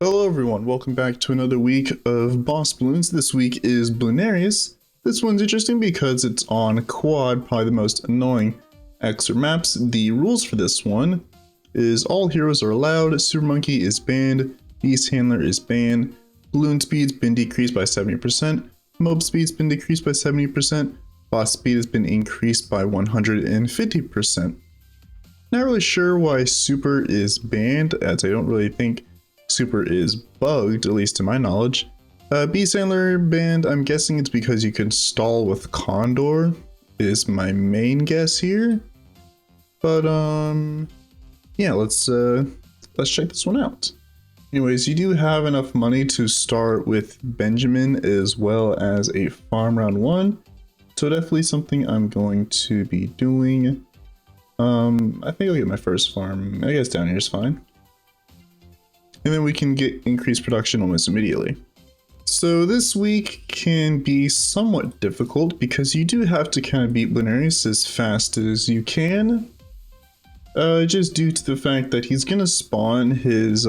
Hello everyone, welcome back to another week of Boss Balloons. This week is Bloonarius. This one's interesting because it's on Quad, probably the most annoying extra maps. The rules for this one is all heroes are allowed, Super Monkey is banned, Beast Handler is banned, Balloon speed's been decreased by 70%, Mob speed's been decreased by 70%, Boss speed has been increased by 150%. Not really sure why Super is banned, as I don't really think Super is bugged, at least to my knowledge. Beast Handler banned, I'm guessing it's because you can stall with Condor, is my main guess here. But yeah, let's check this one out. Anyways, you do have enough money to start with Benjamin as well as a farm round 1. So definitely something I'm going to be doing. I think I'll get my first farm. I guess down here is fine. And then we can get increased production almost immediately. So this week can be somewhat difficult because you do have to kind of beat Bloonarius as fast as you can. Just due to the fact that he's going to spawn his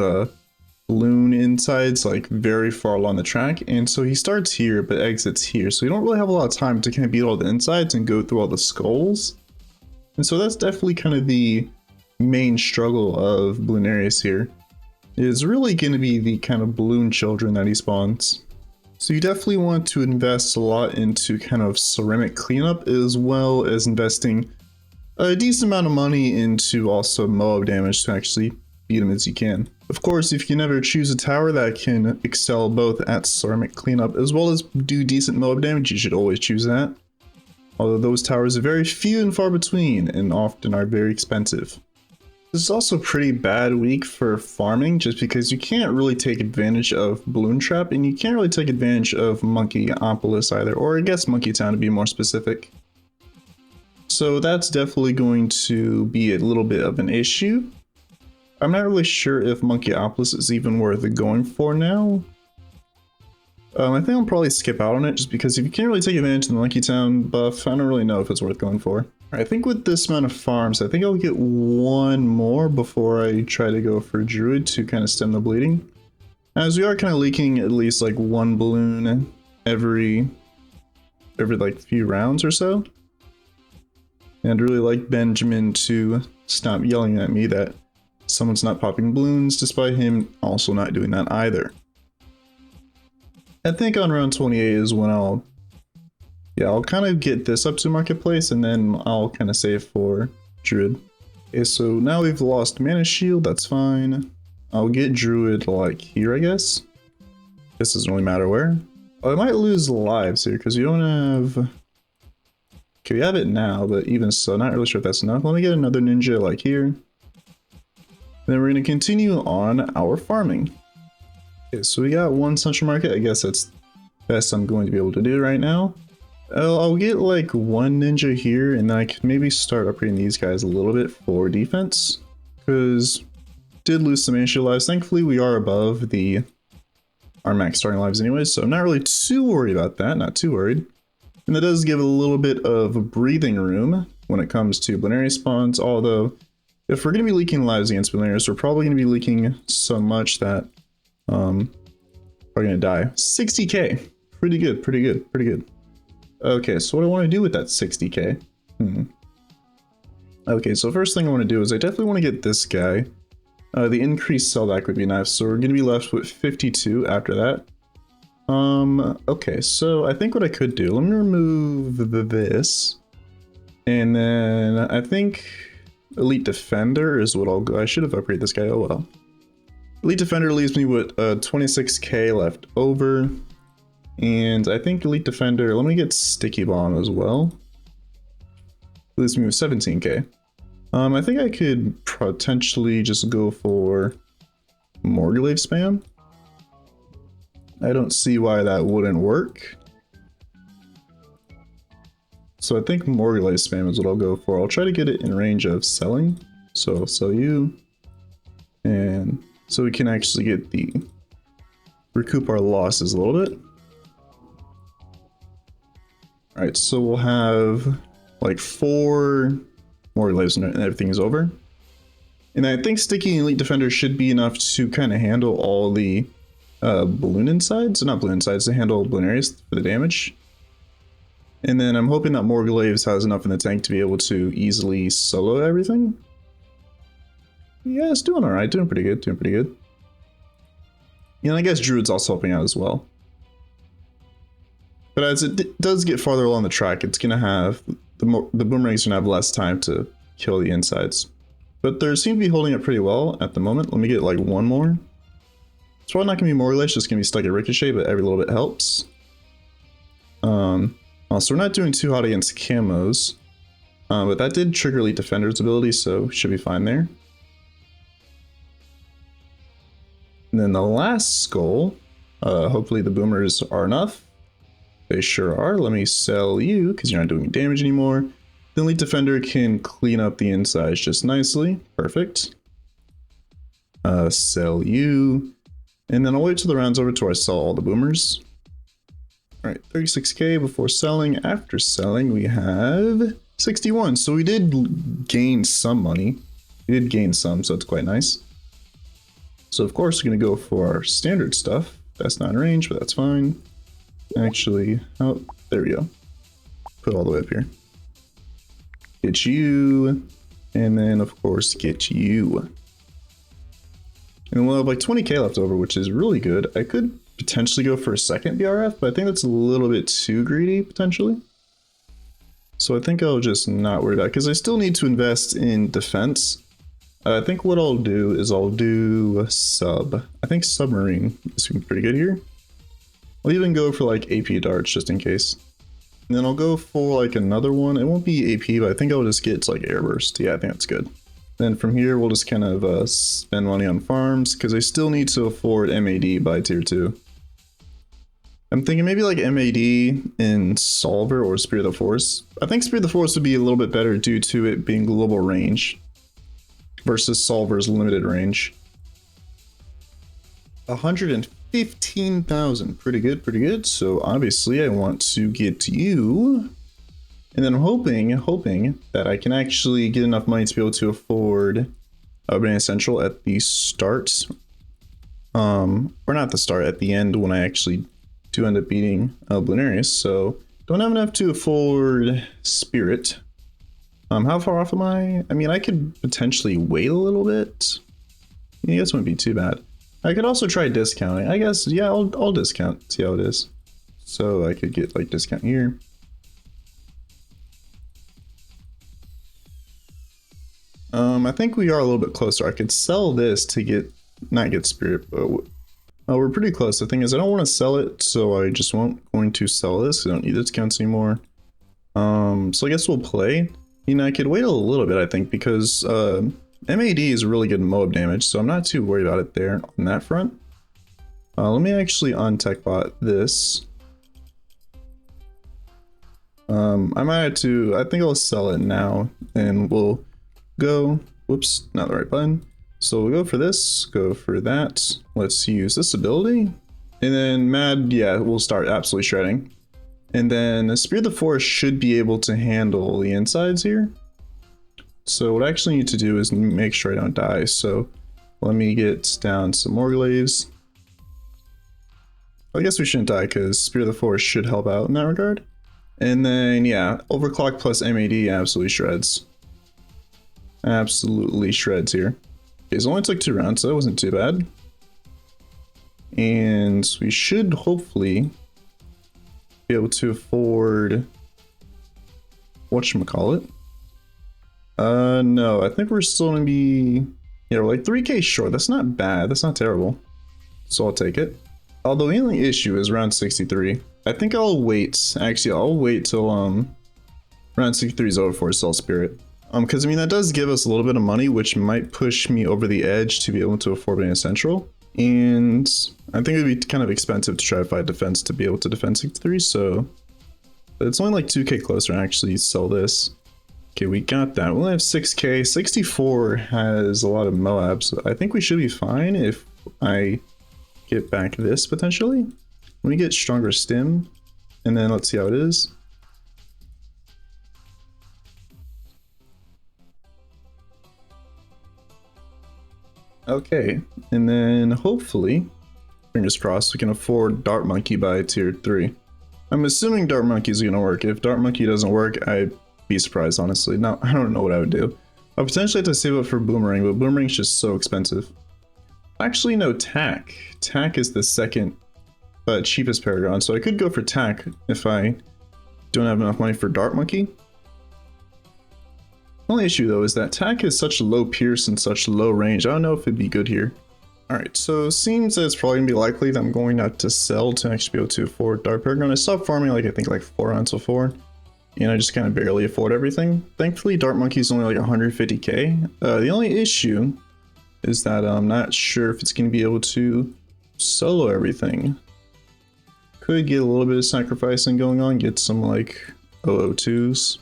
balloon insides like very far along the track. And so he starts here but exits here. So you don't really have a lot of time to kind of beat all the insides and go through all the skulls. And so that's definitely kind of the main struggle of Bloonarius here. Is really going to be the kind of balloon children that he spawns. So you definitely want to invest a lot into kind of ceramic cleanup as well as investing a decent amount of money into also mob damage to actually beat him as you can. Of course, if you never choose a tower that can excel both at ceramic cleanup as well as do decent mob damage, you should always choose that. Although those towers are very few and far between and often are very expensive. This is also a pretty bad week for farming just because you can't really take advantage of Balloon Trap and you can't really take advantage of Monkeyopolis either, or I guess Monkey Town to be more specific. So that's definitely going to be a little bit of an issue. I'm not really sure if Monkeyopolis is even worth going for now. I think I'll probably skip out on it just because if you can't really take advantage of the Monkey Town buff, I don't really know if it's worth going for. I think with this amount of farms, I think I'll get one more before I try to go for Druid to kind of stem the bleeding. As we are kind of leaking at least like one balloon every like few rounds or so. And I'd really like Benjamin to stop yelling at me that someone's not popping balloons, despite him also not doing that either. I think on round 28 is when I'll kind of get this up to Marketplace and then I'll kind of save for Druid. Okay, so now we've lost Mana Shield, that's fine. I'll get Druid like here, I guess. This doesn't really matter where. Oh, I might lose lives here because we don't have... Okay, we have it now, but even so, not really sure if that's enough. Let me get another ninja like here. And then we're going to continue on our farming. Okay, so we got one Central Market. I guess that's the best I'm going to be able to do right now. I'll get like one ninja here and then I can maybe start upgrading these guys a little bit for defense. Because did lose some initial lives. Thankfully we are above our max starting lives anyways, so I'm not really too worried about that, not too worried. And that does give a little bit of breathing room when it comes to Bloonarius spawns, although if we're going to be leaking lives against Bloonarius, we're probably going to be leaking so much that we're going to die. 60k, pretty good, pretty good, pretty good. Okay, so what do I want to do with that 60k? Okay, so first thing I want to do is I definitely want to get this guy. The increased sellback would be nice, so we're going to be left with 52 after that. Okay, so I think what I could do, let me remove this. And then I think Elite Defender is what I'll go. I should have upgraded this guy, oh well. Elite Defender leaves me with 26k left over. And I think Elite Defender, let me get Sticky Bomb as well. Leaves me with 17k. I think I could potentially just go for Morglaive spam. I don't see why that wouldn't work. So I think Morglaive spam is what I'll go for. I'll try to get it in range of selling. So I'll sell you. And so we can actually get recoup our losses a little bit. Alright, so we'll have like 4 more lives and everything is over. And I think Sticky and Elite Defender should be enough to kind of handle all the balloon insides, not balloon insides, to handle balloon areas for the damage. And then I'm hoping that Morgulaves has enough in the tank to be able to easily solo everything. Yeah, it's doing alright, doing pretty good, doing pretty good. And I guess Druid's also helping out as well. But as it does get farther along the track, it's going to have, the boomerangs are going to have less time to kill the insides. But they seem to be holding it pretty well at the moment. Let me get like one more. It's probably not going to be Morgulaves, just going to be stuck at Ricochet, but every little bit helps. Also, we're not doing too hot against camos, but that did trigger Elite Defender's ability, so should be fine there. And then the last skull, hopefully the boomers are enough. They sure are. Let me sell you, because you're not doing damage anymore. The Elite Defender can clean up the insides just nicely. Perfect. Sell you. And then I'll wait till the round's over till I sell all the boomers. Alright, 36k before selling. After selling, we have 61. So we did gain some money. We did gain some, so it's quite nice. So of course, we're going to go for our standard stuff. That's not in range, but that's fine. Actually, oh, there we go. Put it all the way up here. Get you, and then of course, get you. And we'll have like 20k left over, which is really good. I could potentially go for a second BRF, but I think that's a little bit too greedy, potentially. So I think I'll just not worry about it, because I still need to invest in defense. I think what I'll do is I'll do sub. I think submarine is pretty good here. I'll even go for like AP darts just in case. And then I'll go for like another one. It won't be AP, but I think I'll just get like airburst. Yeah, I think that's good. Then from here, we'll just kind of spend money on farms, because I still need to afford MAD by tier 2. I'm thinking maybe like MAD in Solver or Spirit of the Force. I think Spirit of the Force would be a little bit better due to it being global range versus Solver's limited range. 115,000, pretty good, pretty good. So obviously I want to get you. And then I'm hoping that I can actually get enough money to be able to afford Banana Central at the start. Or not the start, at the end when I actually do end up beating Bloonarius. So don't have enough to afford Spirit. How far off am I? I mean, I could potentially wait a little bit. I guess it wouldn't be too bad. I could also try discounting. I guess, yeah, I'll discount, see how it is. So I could get like discount here. I think we are a little bit closer. I could sell this to not get Spirit, but we're pretty close. The thing is, I don't want to sell it, so I just won't going to sell this. I don't need discounts anymore. So I guess we'll play. You know, I could wait a little bit, I think, because MAD is really good mob damage, so I'm not too worried about it there on that front. Let me actually untech bot this. I might have to, I think I'll sell it now, and we'll go, whoops, not the right button. So we'll go for this, go for that. Let's use this ability. And then Mad, yeah, we'll start absolutely shredding. And then Spirit of the Forest should be able to handle the insides here. So what I actually need to do is make sure I don't die. So let me get down some more glaives. I guess we shouldn't die because Spirit of the Forest should help out in that regard. And then, yeah, Overclock plus MAD absolutely shreds. Absolutely shreds here. Okay, so it only took 2 rounds, so that wasn't too bad. And we should hopefully be able to afford whatchamacallit. No, I think we're still gonna be, yeah, we're like 3k short. That's not bad, that's not terrible. So I'll take it. Although the only issue is round 63. I think I'll wait, actually I'll wait till round 63 is over for Soul Spirit. Because I mean that does give us a little bit of money, which might push me over the edge to be able to afford Banana Central. And I think it would be kind of expensive to try to fight defense to be able to defend 63, so it's only like 2k closer to actually sell this. Okay, we got that. We only have 6k. 64 has a lot of Moabs. I think we should be fine if I get back this potentially. Let me get stronger stim, and then let's see how it is. Okay, and then hopefully, fingers crossed, we can afford Dart Monkey by tier 3. I'm assuming Dart Monkey is going to work. If Dart Monkey doesn't work, I'd be surprised, honestly. No, I don't know what I would do. I'll potentially have to save up for Boomerang, but Boomerang's just so expensive. Actually, no, Tack. Tack is the second cheapest Paragon, so I could go for Tack if I don't have enough money for Dart Monkey. The only issue, though, is that Tack is such low pierce and such low range. I don't know if it'd be good here. Alright, so it seems that it's probably going to be likely that I'm going to have to sell to actually be able to afford Dart Paragon. I stopped farming I think 4 rounds before, and I just kind of barely afford everything. Thankfully, Dart Monkey is only like 150k. The only issue is that I'm not sure if it's going to be able to solo everything. Could get a little bit of sacrificing going on, get some like 002s.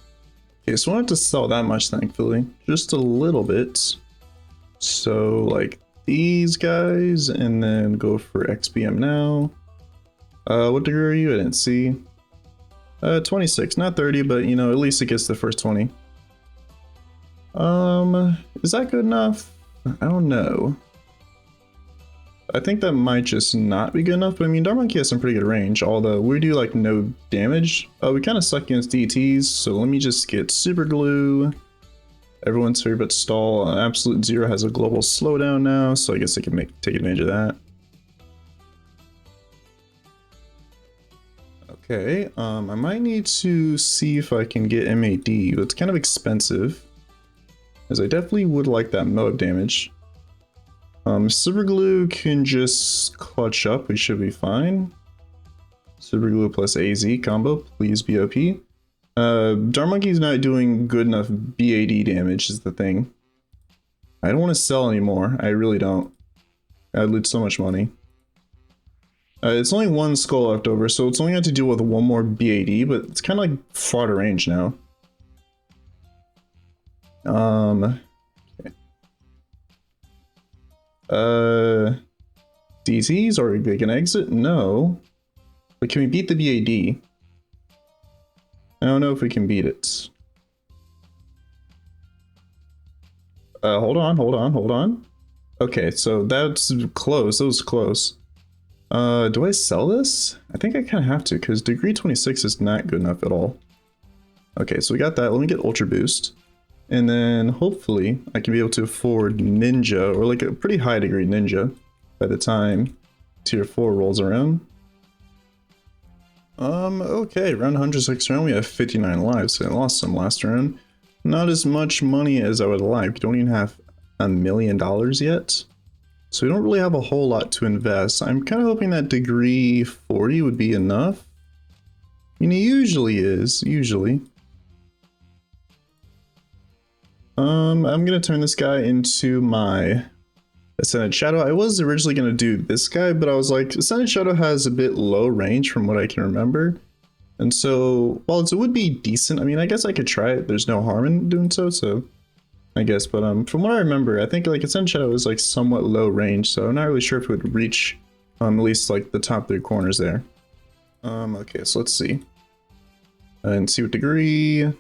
Okay, so I don't have to sell that much, thankfully. Just a little bit. So like these guys, and then go for XPM now. What degree are you? I didn't see. 26, not 30, but you know, at least it gets the first 20. Is that good enough? I don't know. I think that might just not be good enough, but I mean, Dart Monkey has some pretty good range, although we do like no damage. We kind of suck against DTs, so let me just get Super Glue. Everyone's favorite stall. Absolute Zero has a global slowdown now, so I guess I can take advantage of that. Okay, I might need to see if I can get MAD, but it's kind of expensive, as I definitely would like that moab damage. Super Glue can just clutch up, we should be fine. Super Glue plus AZ combo, please be OP. Dart Monkey's not doing good enough BAD damage is the thing. I don't want to sell anymore, I really don't. I'd lose so much money. It's only one skull left over, so it's only got to deal with one more BAD, but it's kind of like far to range now. Okay. DTs, are they gonna exit? No. But can we beat the BAD? I don't know if we can beat it. Hold on. Okay, so that's close, that was close. Do I sell this? I think I kind of have to, because degree 26 is not good enough at all. Okay, so we got that. Let me get Ultra Boost. And then hopefully I can be able to afford Ninja, or like a pretty high degree Ninja, by the time tier 4 rolls around. Okay, round 106 round, we have 59 lives, so I lost some last round. Not as much money as I would like. We don't even have $1 million yet. So we don't really have a whole lot to invest. I'm kind of hoping that degree 40 would be enough. I mean, it usually is, usually. I'm gonna turn this guy into my Ascended Shadow. I was originally gonna do this guy, but I was like, Ascended Shadow has a bit low range from what I can remember. And so, while it would be decent, I mean, I guess I could try it. There's no harm in doing so I guess. But from what I remember, I think like Ascended Shadow is like somewhat low range, so I'm not really sure if it would reach at least like the top 3 corners there. Okay, so let's see. And see what degree?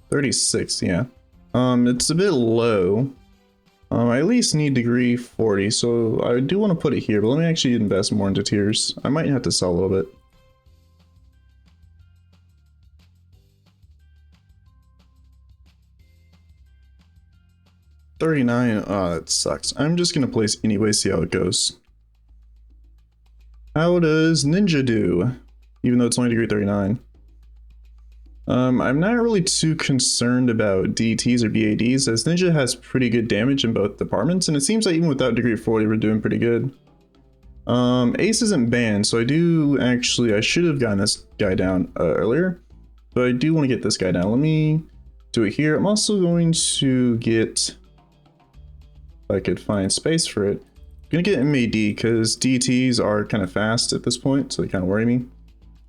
36, yeah. It's a bit low. I at least need degree 40, so I do want to put it here, but let me actually invest more into tiers. I might have to sell a little bit. $39, that sucks. I'm just gonna place anyway, see how it goes. How does Ninja do? Even though it's only degree 39. I'm not really too concerned about DTs or BADs, as Ninja has pretty good damage in both departments, and it seems like even without degree 40 we're doing pretty good. Ace isn't banned, so I should have gotten this guy down earlier, but I do want to get this guy down. Let me do it here. I'm also going to get, if I could find space for it, I'm gonna get MAD because DTs are kind of fast at this point, so they kind of worry me.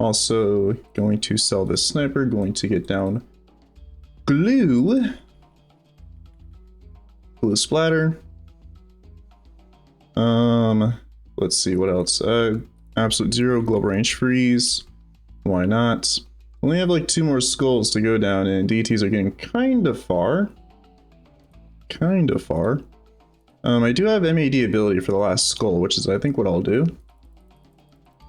Also going to sell this sniper, going to get down glue splatter. Let's see what else. Absolute Zero, global range freeze. Why not? Only have like 2 more skulls to go down, and DTs are getting kind of far. I do have MAD ability for the last skull, which is I think what I'll do.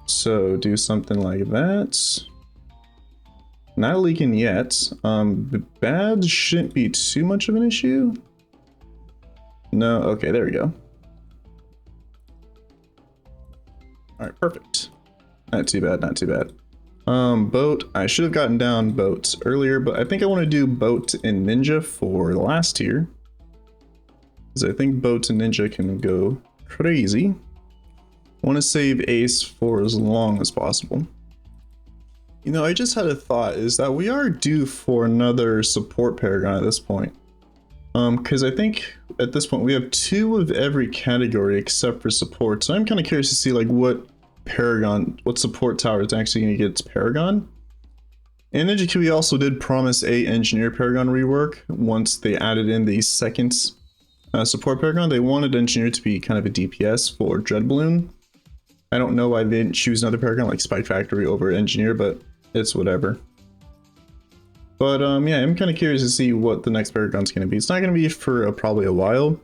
So do something like that. Not leaking yet. The bad shouldn't be too much of an issue. No, okay, there we go. Alright, perfect. Not too bad, not too bad. Boat, I should have gotten down boats earlier, but I think I want to do boat and ninja for the last tier. Because I think boat and ninja can go crazy. I want to save ace for as long as possible. You know, I just had a thought, is that we are due for another support paragon at this point. Because I think at this point we have 2 of every category except for support, so I'm kind of curious to see like what support tower is actually going to get its paragon. And Ninja Kiwi also did promise a engineer paragon rework once they added in the second support paragon. They wanted engineer to be kind of a DPS for Dread Balloon. I don't know why they didn't choose another paragon like Spike Factory over engineer, but it's whatever. But yeah, I'm kind of curious to see what the next paragon's going to be. It's not going to be for probably a while,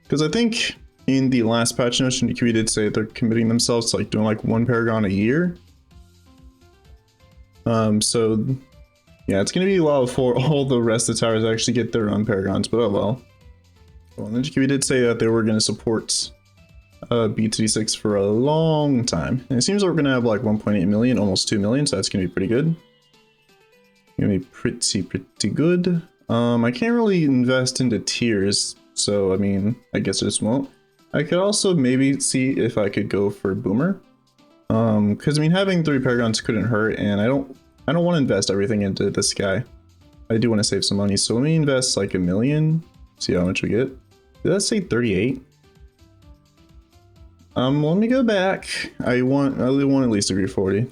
because I think in the last patch notes, Ninja Kiwi did say they're committing themselves to like doing like 1 paragon a year. So yeah, it's going to be a while before all the rest of the towers actually get their own paragons, but oh well. Well, Ninja Kiwi did say that they were going to support FTDZ for a long time. And it seems like we're going to have like 1.8 million, almost 2 million, so that's going to be pretty good. Gonna be pretty good. I can't really invest into tiers, so I mean, I guess I just won't. I could also maybe see if I could go for Boomer. Because I mean, having 3 paragons couldn't hurt, and I don't want to invest everything into this guy. I do want to save some money, so let me invest like 1 million. See how much we get. Did that say 38? Let me go back. I really want at least degree 40.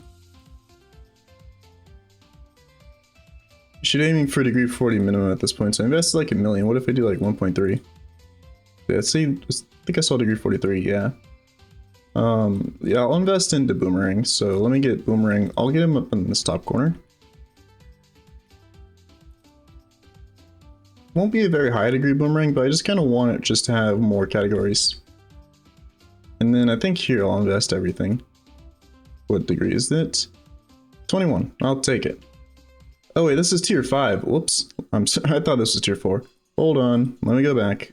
Should aiming for degree 40 minimum at this point, so I invested like 1 million. What if I do like 1.3? Yeah, see, I think I saw degree 43, yeah. Yeah, I'll invest into Boomerang, so let me get Boomerang. I'll get him up in this top corner. Won't be a very high degree Boomerang, but I just kind of want it just to have more categories. And then I think here I'll invest everything. What degree is it? 21, I'll take it. Oh wait, this is tier 5. Whoops. I thought this was tier 4. Hold on. Let me go back.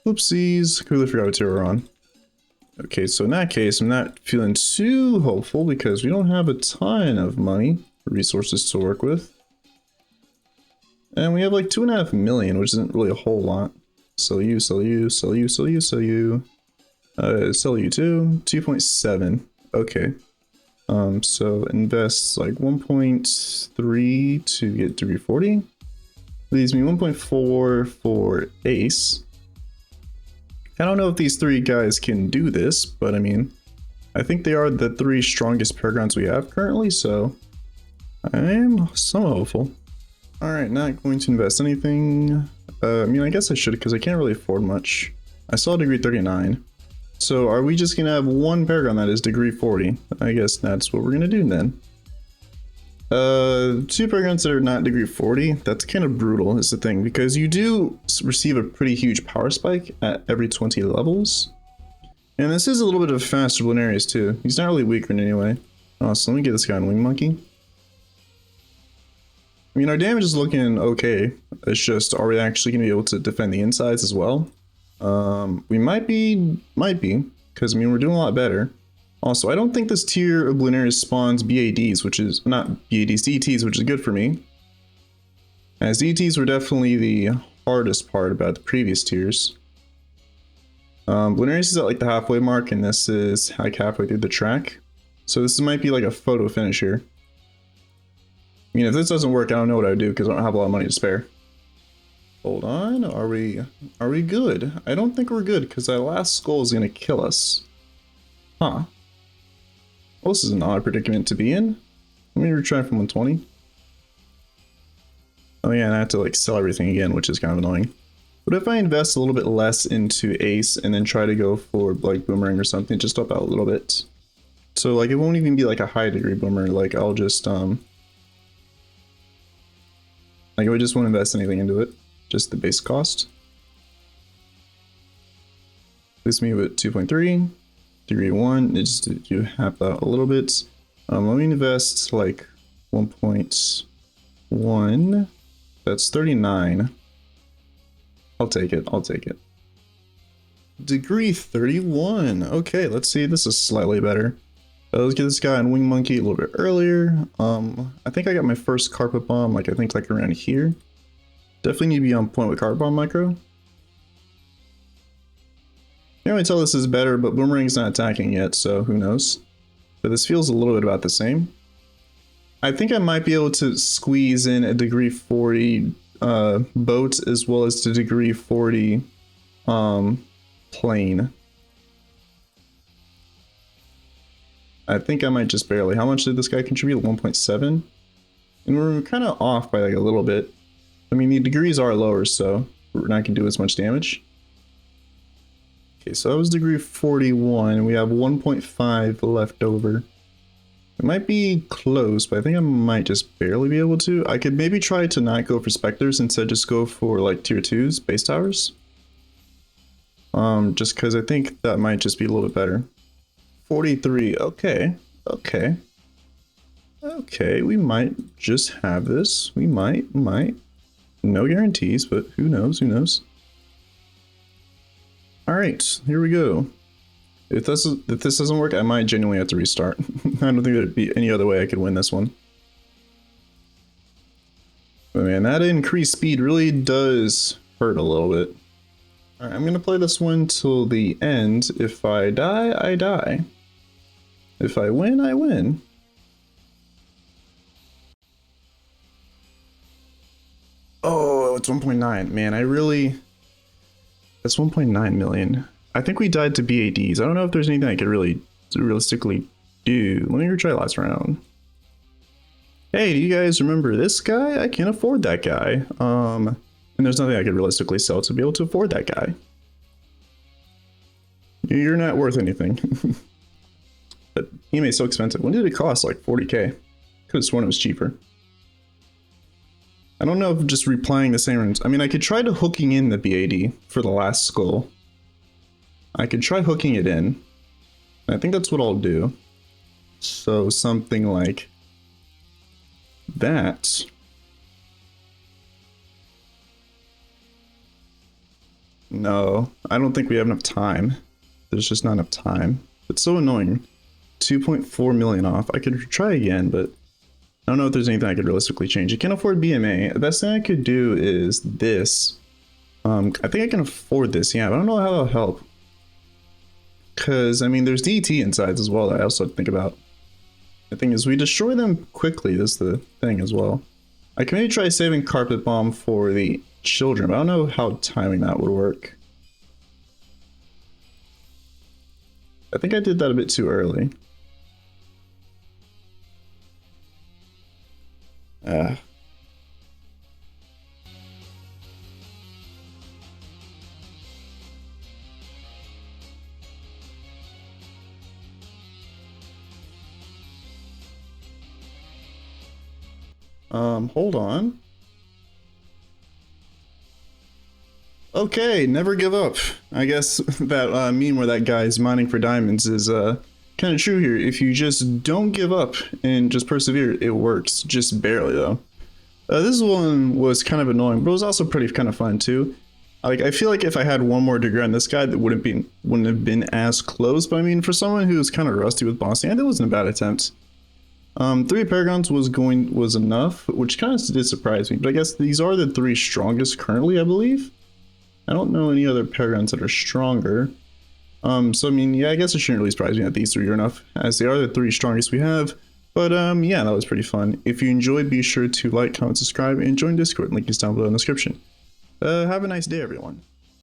Oopsies. Completely forgot what tier we're on. Okay, so in that case, I'm not feeling too hopeful because we don't have a ton of money, resources to work with. And we have like 2.5 million, which isn't really a whole lot. Sell you, sell you, sell you, sell you, sell you. Sell you too. 2.7. Okay. So invest like 1.3 to get degree 40. Leaves me 1.4 for ace. I don't know if these 3 guys can do this, but I mean, I think they are the 3 strongest paragons we have currently, so I am somewhat hopeful. Alright, not going to invest anything. I mean, I guess I should because I can't really afford much. I saw degree 39. So are we just going to have 1 paragon that is degree 40? I guess that's what we're going to do then. 2 paragons that are not degree 40, that's kind of brutal is the thing, because you do receive a pretty huge power spike at every 20 levels. And this is a little bit of faster Lunarius too. He's not really weaker in any way. Oh, so let me get this guy on Wing Monkey. I mean, our damage is looking okay. It's just, are we actually going to be able to defend the insides as well? We might be, because I mean, we're doing a lot better. Also, I don't think this tier of Lunarius spawns BADs, which is, not BADs, DTs, which is good for me. As DTs were definitely the hardest part about the previous tiers. Lunarius is at like the halfway mark, and this is like halfway through the track. So this might be like a photo finish here. I mean, if this doesn't work, I don't know what I would do because I don't have a lot of money to spare. Hold on, are we good? I don't think we're good because that last skull is going to kill us. Huh. Well, this is an odd predicament to be in. Let me retry from 120. Oh yeah, and I have to like sell everything again, which is kind of annoying. But if I invest a little bit less into ace and then try to go for like boomerang or something, just up out a little bit. So like it won't even be like a high degree boomerang, like I'll just like I just won't invest anything into it. Just the base cost. Leaves me with 2.3. Degree 1, it just you have that a little bit. Let me invest like 1.1. That's 39. I'll take it. I'll take it. Degree 31. Okay, let's see. This is slightly better. Let's get this guy on Wing Monkey a little bit earlier. I think I got my first Carpet Bomb, like I think like around here. Definitely need to be on point with Carpet Bomb Micro. You know, I tell this is better, but Boomerang's not attacking yet, so who knows. But this feels a little bit about the same. I think I might be able to squeeze in a degree 40 boat as well as the degree 40 plane. I think I might just barely. How much did this guy contribute? 1.7? And we're kind of off by like a little bit. I mean, the degrees are lower, so we're not going to do as much damage. Okay, so that was degree 41. We have 1.5 left over. It might be close, but I think I might just barely be able to. I could maybe try to not go for Spectres, instead just go for like tier 2s, base towers. Just because I think that might just be a little bit better. 43, okay, okay. Okay, we might just have this. We might. No guarantees, but who knows, who knows. Alright, here we go. If this doesn't work, I might genuinely have to restart. I don't think there'd be any other way I could win this one. But man, that increased speed really does hurt a little bit. Alright, I'm gonna play this one till the end. If I die, I die. If I win, I win. Oh, it's 1.9. Man, I really... That's 1.9 million. I think we died to BADs. I don't know if there's anything I could really realistically do. Let me retry last round. Hey, do you guys remember this guy? I can't afford that guy. And there's nothing I could realistically sell to be able to afford that guy. You're not worth anything. But EMA is so expensive. When did it cost? Like 40k. Could have sworn it was cheaper. I don't know if just replying the same runes. I mean, I could try to hooking in the BAD for the last skull. I could try hooking it in. I think that's what I'll do. So something like that. No, I don't think we have enough time. There's just not enough time. It's so annoying. 2.4 million off. I could try again, but I don't know if there's anything I could realistically change. You can't afford BMA. The best thing I could do is this. I think I can afford this, yeah, but I don't know how that'll help. Because, I mean, there's DT insides as well that I also have to think about. The thing is, we destroy them quickly, is the thing as well. I can maybe try saving Carpet Bomb for the children, but I don't know how timing that would work. I think I did that a bit too early. Hold on. Okay, never give up. I guess that meme where that guy's mining for diamonds is kind of true here. If you just don't give up and just persevere, it works. Just barely though. This one was kind of annoying, but it was also pretty kind of fun too. Like, I feel like if I had one more degree on this guy, that wouldn't have been as close. But I mean, for someone who's kind of rusty with bossing, that wasn't a bad attempt. 3 Paragons was enough, which kind of did surprise me. But I guess these are the 3 strongest currently, I believe. I don't know any other Paragons that are stronger. So I mean, yeah, I guess it shouldn't really surprise me that these 3 are enough, as they are the 3 strongest we have. But yeah, that was pretty fun. If you enjoyed, be sure to like, comment, subscribe, and join Discord. Link is down below in the description. Have a nice day, everyone.